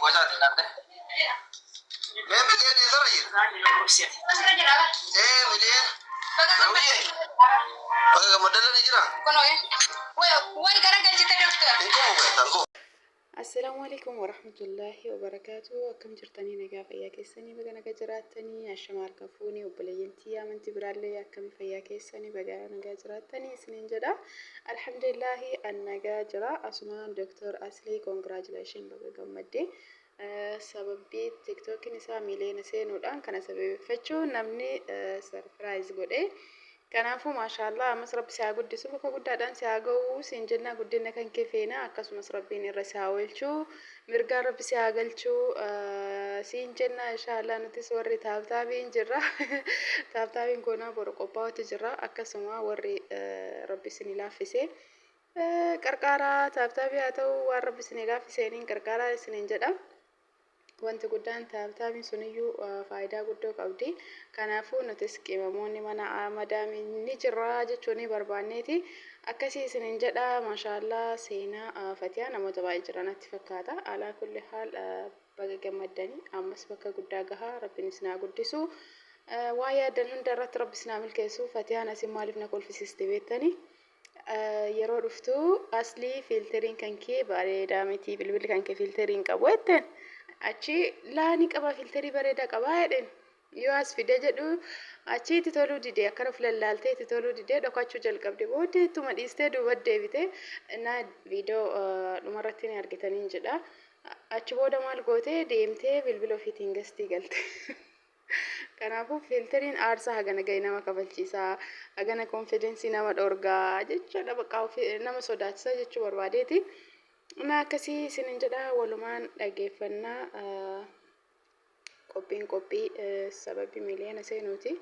وجعت النادي ما مليان يزرع ايه مليان نويه بقى مدلنا نجرا كنوا ايه وي غرق جيت دكتور السلام عليكم ورحمة الله وبركاته. كم جرتني نجا فيا كيسني بقى نجا جراتني الشمال كفوني وبلينتي يا من تبرال لي كم فيا كيسني بقى نجا جراتني سنين جدا الحمد لله أن نجا جرا أسمان دكتور أصلي congratulation بقى جمدي سبب بي تيك توك نسا ميلين سين ودان كان سبب فتشو نمني سرفرايز قولي كنافو ما شاء الله مسرب سياقود دي سبكو قد دان سياقو سنجلنا قد دينا كان كيفينا أكاس مسربين الرساولشو مرقا رب سياقلشو سنجلنا إن شاء الله نتس وري تابتابين جرا تابتابين كونا برقوباو تجرا أكاس ما وري ربي سنلافسي كركارا تابتابي هاتو وربي سنلافسينين كركارا سننجدا wanti guddaan taabtaabiin suniyyuu faayidaa guddoo qabdi. Kanaafuu nutis qimamoonni mana madaamii ni jirra jechuun barbaanneeti. Akkasii isiniin jedha maashaallah seenaa fatiyaa namoota baay'ee jiran natti fakkaata. Alaa kulli haal baga gammaddanii ammas bakka guddaa gahaa rabbiin isin haa guddisu. Waa yaadan hunda irratti rabbi isin haa milkeessu. Fatiyaan asin maaliif na kolfisiiste beektanii? Yeroo dhuftu aslii fiiltariin kan kee bareedaa miti bilbilli kan kee fiiltariin qabu jetteen. Achi laani qaba filterii bareedaa qaba jedhen yoo as fide jedhu achi itti toluu didee akkana fulalaaltee itti toluu didee dhokachuu jalqabde booddee ittuma dhiistee duuba deebite na viidiyoo dhumarratti ni argitaniin jedha. Achi booda maal gootee deemtee bilbila ofiitiin gastii galte. Kanaafuu filteriin aarsaa hagana ga'e nama kafalchiisaa hagana konfidensii nama dhorgaa jechuudha bakka nama sodaachisa jechuu barbaadeeti. Na akkasii isiniin jedha walumaan dhageeffannaa qophii sababii miliyoona seenuuti.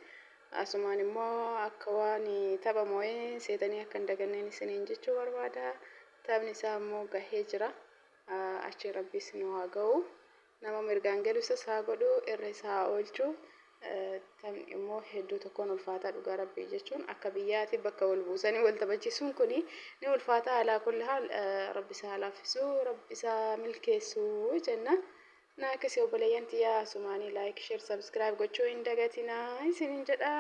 Asumaan immoo akka waan tapha moo'ee seetanii akka hin daganneen isiniin jechuu barbaada. Taphni isaa immoo gahee jira. Achi rabbi isin haa ga'u. Nama mirgaan galus haa godhu irra isaa haa oolchu. Taphni immoo hedduu tokkoon ulfaataa dhugaa rabbii jechuun akka biyyaatti bakka wal buusanii wal taphachiisuun kuni ni ulfaataa alaa kulli haal rabbi isaa laaffisu rabbi isaa milkeessu jenna. Na akkasii obboleeyyan tiyyaa asumaanii laayik sheer sabskiraayib gochuu hin dagatinaa isiniin jedha.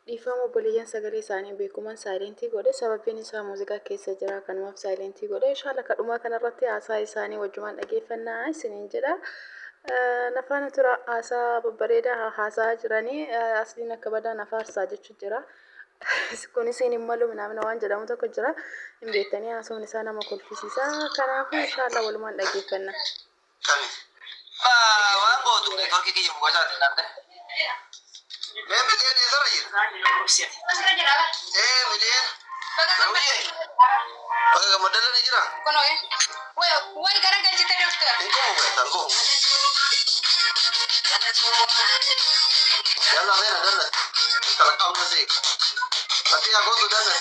Dhiifama obboleeyyan sagalee isaanii beekumaan saayilentii godhe sababiin isaa muuziqaa keessa jira kanumaaf saayilentii godhe inshaalla kadhumaa kanarratti haasaa isaanii wajjumaan dhageeffannaa isiniin jedha. Nafana tura haasaa babbareedaa haasaa jiranii asliin akka badaa nafaarsaa jechuu jira. Kun isin immalu namna waan jedhamu tokko jira. Hin beektanii haasawni isaa nama kolfisiisa. Kanaafuu inshaalla walumaan dhageeffanna. waan gootu neetworkii kiyya buugachaati nante mee miliyoon eessara jira miliyoon nawiyee bakka gammadala ni jira way gara galchite doctor inkumu beetanku yalla meena danna kalaqamna si ati yaa gootu danna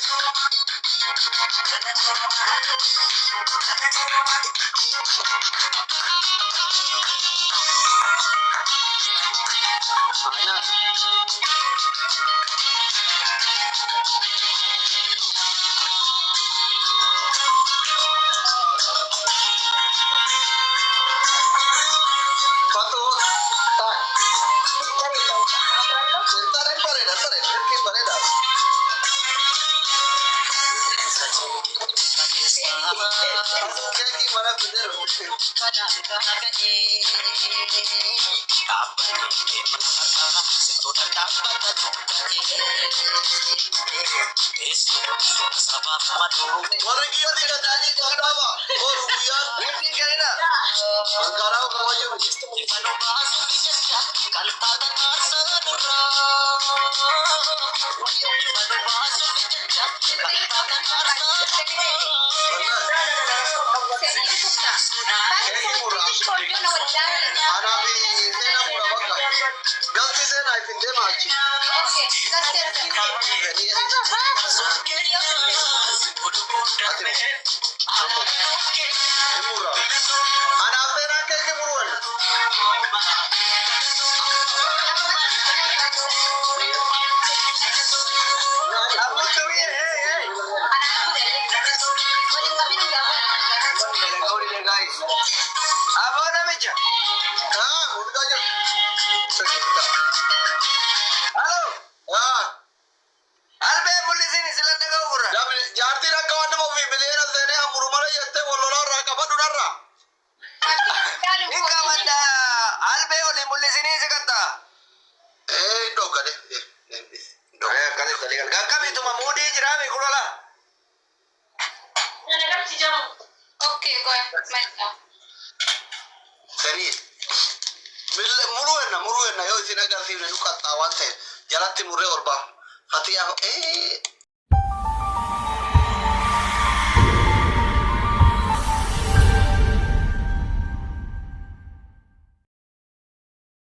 kade. Doya kade kade. Kakak itu mamudi jirami kulala. Okay, go ahead. Seri. Muruenna yo isina garsi ne nuka tawante. Jalatti murre orba. Hatiya